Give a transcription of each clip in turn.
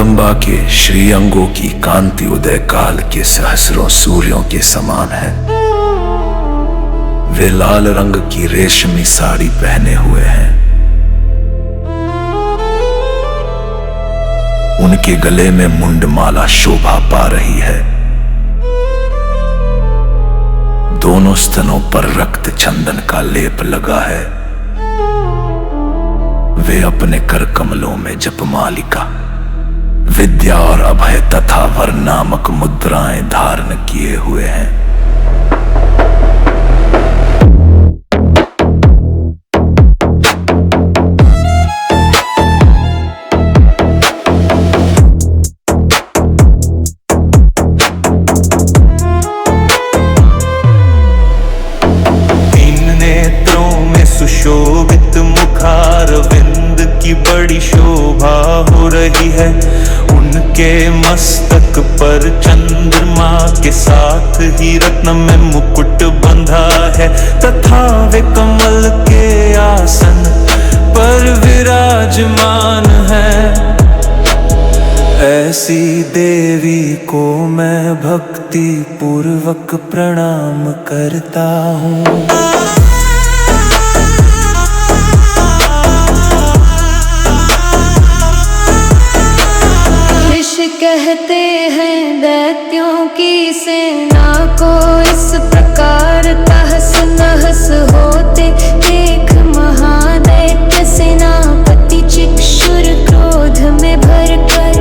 जगदम्बा के श्रीअंगों की कांति उदय काल के सहस्रों सूर्यों के समान है। वे लाल रंग की रेशमी साड़ी पहने हुए हैं। उनके गले में मुंडमाला शोभा पा रही है। दोनों स्तनों पर रक्त चंदन का लेप लगा है। वे अपने कर कमलों में जपमालिका, विद्या और अभय तथा वर नामक मुद्राएं धारण किए हुए हैं। इन नेत्रों में सुशोभित मुखारविंद की बड़ी शोभा हो रही है। उनके मस्तक पर चंद्रमा के साथ ही रत्न में मुकुट बंधा है तथा वे कमल के आसन पर विराजमान है। ऐसी देवी को मैं भक्ति पूर्वक प्रणाम करता हूँ। कहते हैं दैत्यों की सेना को इस प्रकार तहस नहस होते देख महादैत्य सेनापति चिक्षुर क्रोध में भरकर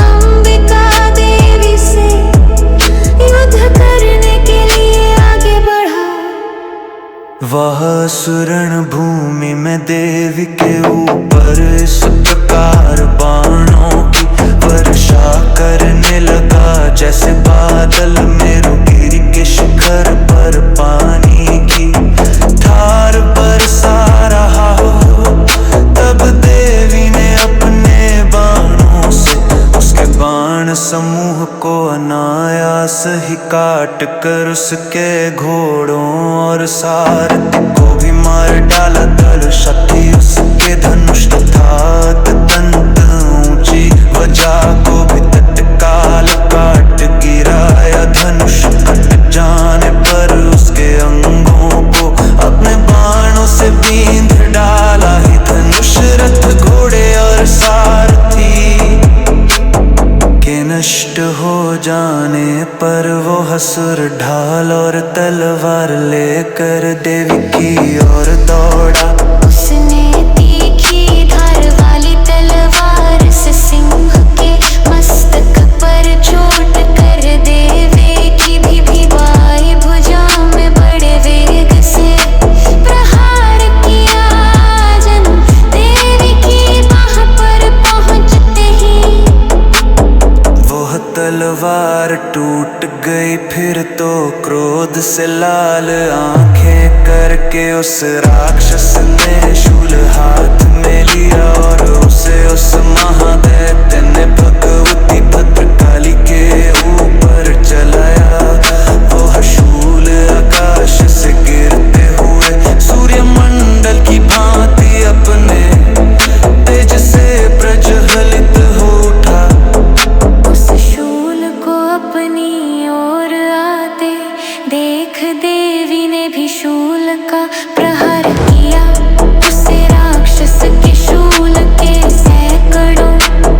अंबिका देवी से युद्ध करने के लिए आगे बढ़ा। वह सुरण भूमि में देवी के ऊपर इस प्रकार बाणों की वर्षा करने लगा जैसे बादल मेरुगिरी के शिखर पर पानी की धार बरसा रहा हो। तब देवी ने अपने बाणों से उसके बाण समूह को अनायास ही काट कर उसके घोड़ों और सारथी को भी मार डाला। दल शक्ति उसके धनुष तथा अत्यंत ऊंची वजा को भी तत्काल काट गिराया। धनुष कट जाने पर उसके अंगों को अपने बाणों से बींध डाला ही। धनुष रथ घोड़े और सारथी के नष्ट हो जाने पर वो हसुर ढाल और तलवार लेकर देवी की ओर दौड़ा। उसने तीखी धार वाली तलवार से सिंह के मस्तक पर चोट कर देवी की भी भिवाई भुजाओं में बड़े वेग से प्रहार किया। जन देवी की बाह पर पहुंचते ही वह तलवार टूट गई। फिर तो क्रोध से लाल आंखें करके उस राक्षस ने शूल हाथ में लिया और उसे उस महादैत्य ने भगवती भद्रकाली के ऊपर चलाया। वह शूल आकाश से गिरते हुए सूर्यमंडल की भांति अपने तेज से प्रज्वलित हो उठा। उस शूल को अपनी ओर आते देख देवी ने भी शूल का प्रहार किया। उसे राक्षस के शूल के सैकड़ों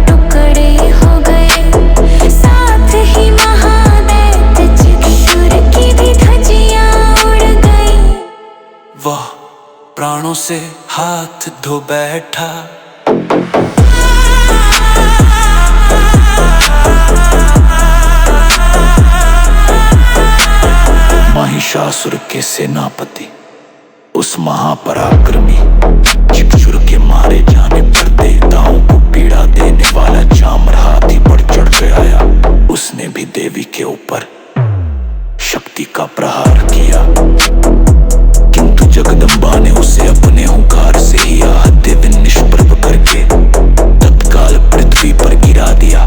टुकड़े हो गए। साथ ही महादैत्य चिक्षुर की भी धज्जियां उड़ गई। वह प्राणों से हाथ धो बैठा। महिषासुर के सेनापति उस महापराक्रमी चिक्षुर के मारे जाने पर देवताओं को पीड़ा देने वाला जामर हाथी पर चढ़ के आया। उसने भी देवी के ऊपर शक्ति का प्रहार किया, किंतु जगदम्बा ने उसे अपने हुंकार से ही आहत्य निष्प्रभ करके तत्काल पृथ्वी पर गिरा दिया।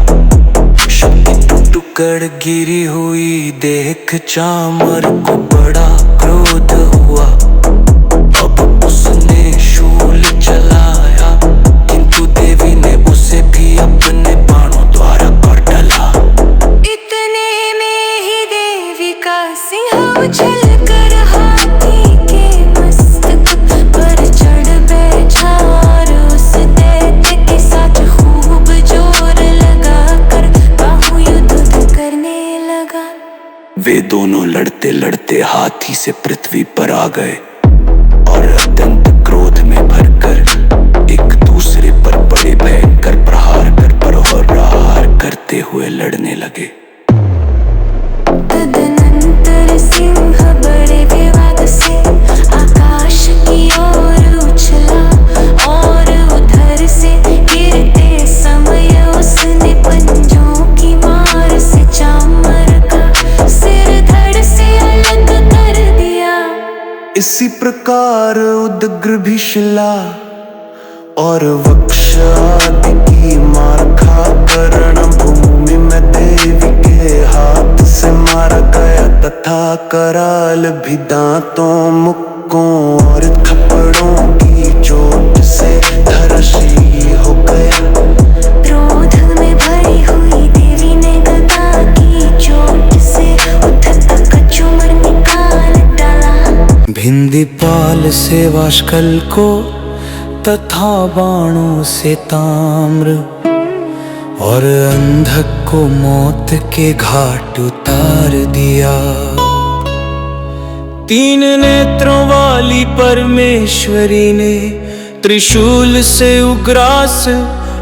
शक्ति टुकड़ गिरी हुई देख चामर को बड़ा क्रोध हुआ। अब उसने शूल चलाया, किंतु देवी ने उसे भी अपने बाणों लड़ते हाथी से पृथ्वी पर आ गए और अत्यंत क्रोध में भरकर एक दूसरे पर बड़े भयंकर प्रहार कर प्रहार करते हुए लड़ने लगे। तदनंतर सिंह बड़े विवाद से आकाश की ओर उछला और उधर से गिरते समय उसने पंजों की मार से चामर का सिर धड़ से अलग कर दिया। इसी प्रकार उदग्र भी शिला और वृक्ष आदि की मार खाकर रणभूमि में देवी के हाथ से मारा गया तथा कराल भी दांतों मुक्कों और थप्पड़ों की चोट से धराशायी हो गया। क्रोध में भरी हुई देवी ने गदा की चोट से उठता कचूमर निकाल डाला। भिंदीपाल से वाशकल को तथा बाणों से ताम्र और अंधक को मौत के घाट उतार दिया। तीन नेत्रों वाली परमेश्वरी ने त्रिशूल से उग्रास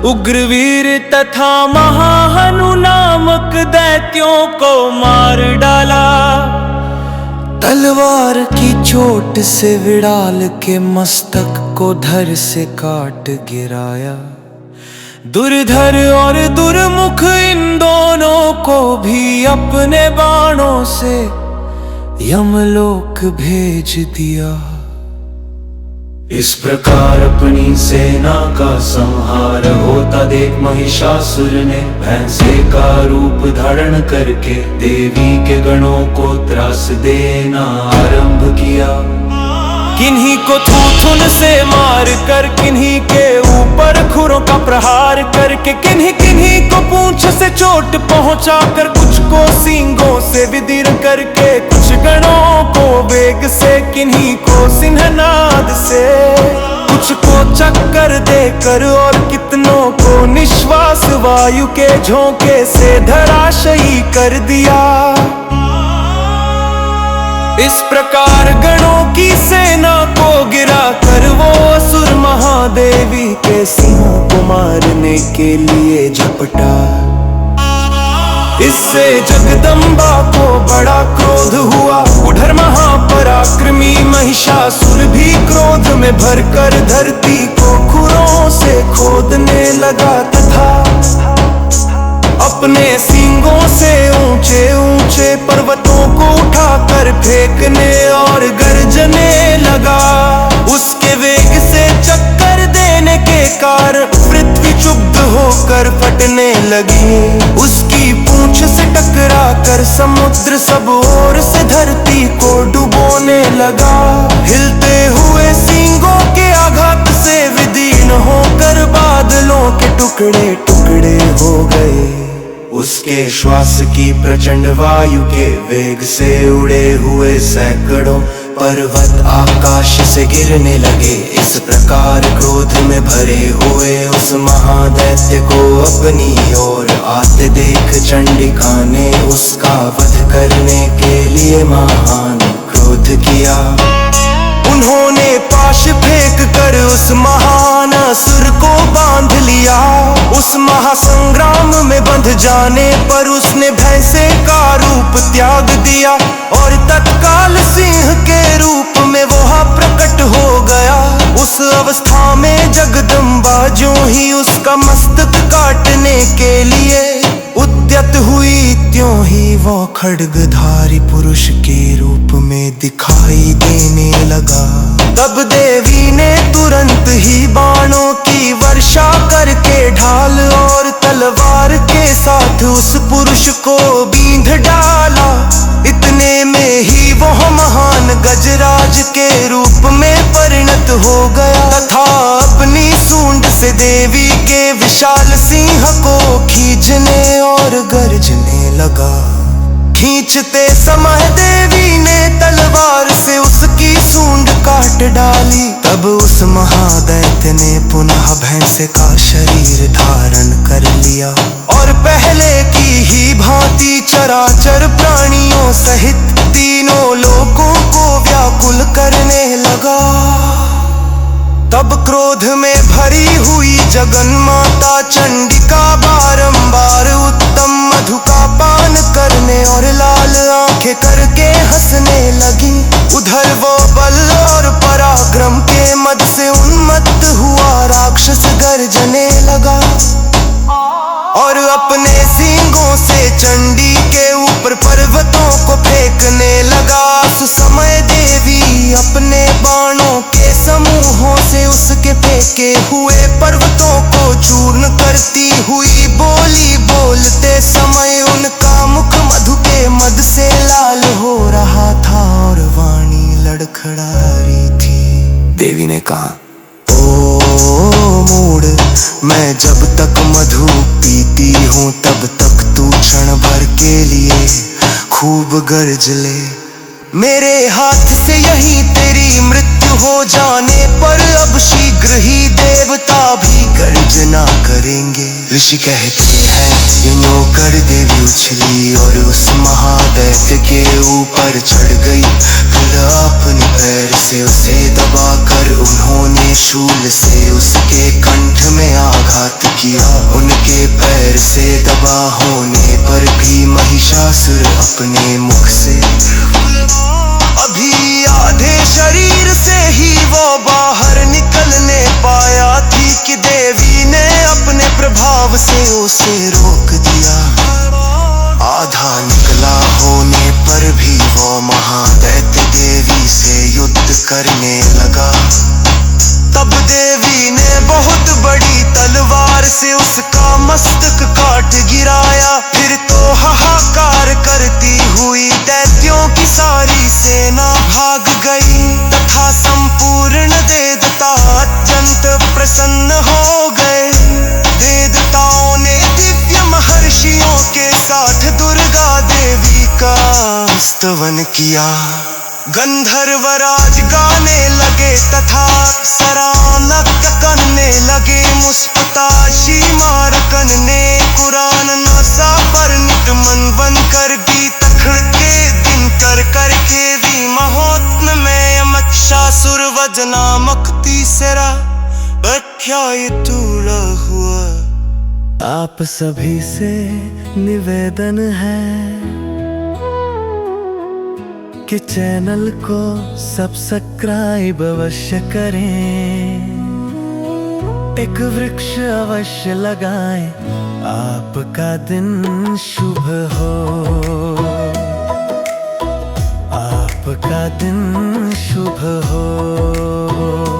उग्रवीर तथा महाहनु नामक दैत्यों को मार डाला। तलवार की चोट से विड़ाल के मस्तक को धर से काट गिराया। दुर्धर और दुर्मुख इन दोनों को भी अपने बाणों से यमलोक भेज दिया। इस प्रकार अपनी सेना का संहार होता देख महिषासुर ने भैंसे का रूप धारण करके देवी के गणों को त्रास देना आरंभ किया। किन्हीं को थूथुन से मार कर, किन्हीं के ऊपर खुरों का प्रहार करके, किन्हीं किन्हीं को पूंछ से चोट पहुंचाकर, कुछ को सींगों से विदीर्ण करके, कुछ गणों को वेग से, किन्हीं को सिंहनाद से, कुछ को चक्कर देकर और कितनों को निश्वास वायु के झोंके से धराशायी कर दिया। इस प्रकार गणों की सेना को गिरा कर वो असुर महादेवी के सिंहों को मारने के लिए झपटा। इससे जगदम्बा को बड़ा क्रोध हुआ। उधर महापराक्रमी महिषासुर भी क्रोध में भरकर धरती को खुरों से खोदने लगा तथा अपने सींगों से ऊंचे ऊंचे पर्वतों को उठाकर फेंकने और गर्जने लगा। उसके वेग से चक्कर देने के कारण पृथ्वी क्षुब्ध होकर फटने लगी। उसकी पूंछ से टकरा कर समुद्र सब ओर से धरती को डुबोने लगा। हिलते हुए सींगों के आघात से विदीर्ण होकर बादलों के टुकड़े टुकड़े हो गए। उसके श्वास की प्रचंड वायु के वेग से उड़े हुए सैकड़ों पर्वत आकाश से गिरने लगे। इस प्रकार क्रोध में भरे हुए उस महादैत्य को अपनी ओर आते देख चंडिका ने उसका वध करने के लिए महान क्रोध किया। उन्होंने पाश फेंक कर उस महान असुर को बांध लिया। उस महासंग्राम में बंध जाने पर उसने भैंसे का रूप त्याग दिया और तत्काल सिंह के रूप में वह प्रकट हो गया। उस अवस्था में जगदम्बा जो ही उसका मस्तक काटने के लिए उद्यत हुई, त्यों ही वो खड्गधारी पुरुष के रूप में दिखाई देने लगा। तब देवी ने तुरंत ही बाणों की वर्षा करके ढाल और तलवार के साथ उस पुरुष को बींध डाला। इतने में ही वह महान गजराज के रूप में परिणत हो गया तथा अपनी सूंड से देवी के विशाल सिंह को खींचने और गर्जने लगा। खींचते समय देवी ने तलवार से उसकी सूंड काट डाली। तब उस महादैत्य ने पुनः भैंस का शरीर धारण कर लिया और पहले की ही भांति चराचर प्राणियों सहित तीनों लोकों को व्याकुल करने लगा। तब क्रोध में भरी हुई जगन माता चंडिका बारंबार उत्तम मधु का पान करने और लाल आंखें करके हंसने लगी। उधर वो बल और पराक्रम के मद से उन्मत्त हुआ राक्षस गर्जने लगा और अपने सींगों से चंडी के ऊपर पर्वतों को फेंकने लगा। उस समय देवी अपने बाणों के समूहों से उसके फेंके हुए पर्वतों को चूर्ण करती हुई बोली। बोलते समय उनका मुख मधु के मद से लाल हो रहा था और वाणी लड़खड़ा रही थी। देवी ने कहा, ओ मूढ़, मैं जब तक मधु पीती हूँ तब तक तू क्षण भर के लिए खूब गर्ज ले। मेरे हाथ से यही तेरी मृत्यु हो जाने पर अब शीघ्र ही देवता भी गर्जना करेंगे। ऋषि कहते हैं, यूं कर देवी उछली और उस महादैत्य के ऊपर चढ़ गई। फिर अपने पैर से उसे दबाकर उन्होंने शूल से उसके कंठ में आघात किया। उनके पैर से दबा होने पर भी महिषासुर अपने मुख से अभी आधे शरीर से ही वो बाहर निकलने पाया थी कि देवी ने अपने प्रभाव से उसे रोक दिया। आधा निकला होने पर भी वो महादैत्य देवी से युद्ध करने लगा। तब देवी ने बहुत बड़ी तलवार से उसका मस्तक काट गिराया। फिर तो हाहाकार करती हुई दैत्यों की सारी सेना भाग गई तथा संपूर्ण देवता अत्यंत प्रसन्न हो गए। देवताओं ने दिव्य महर्षियों के साथ दुर्गा देवी का स्तवन किया। गंधर्वराज गाने लगे तथा सरानक करने लगे। मुस्कुताशी मारकन ने कुरान नसा पर निटमन बन कर भी तखण के दिन कर करके भी महोत्म में मक्षासुर वजनामक तीसरा अध्याय टूटा हुआ। आप सभी से निवेदन है कि चैनल को सब्सक्राइब अवश्य करें, एक वृक्ष अवश्य लगाएं, आपका दिन शुभ हो, आपका दिन शुभ हो।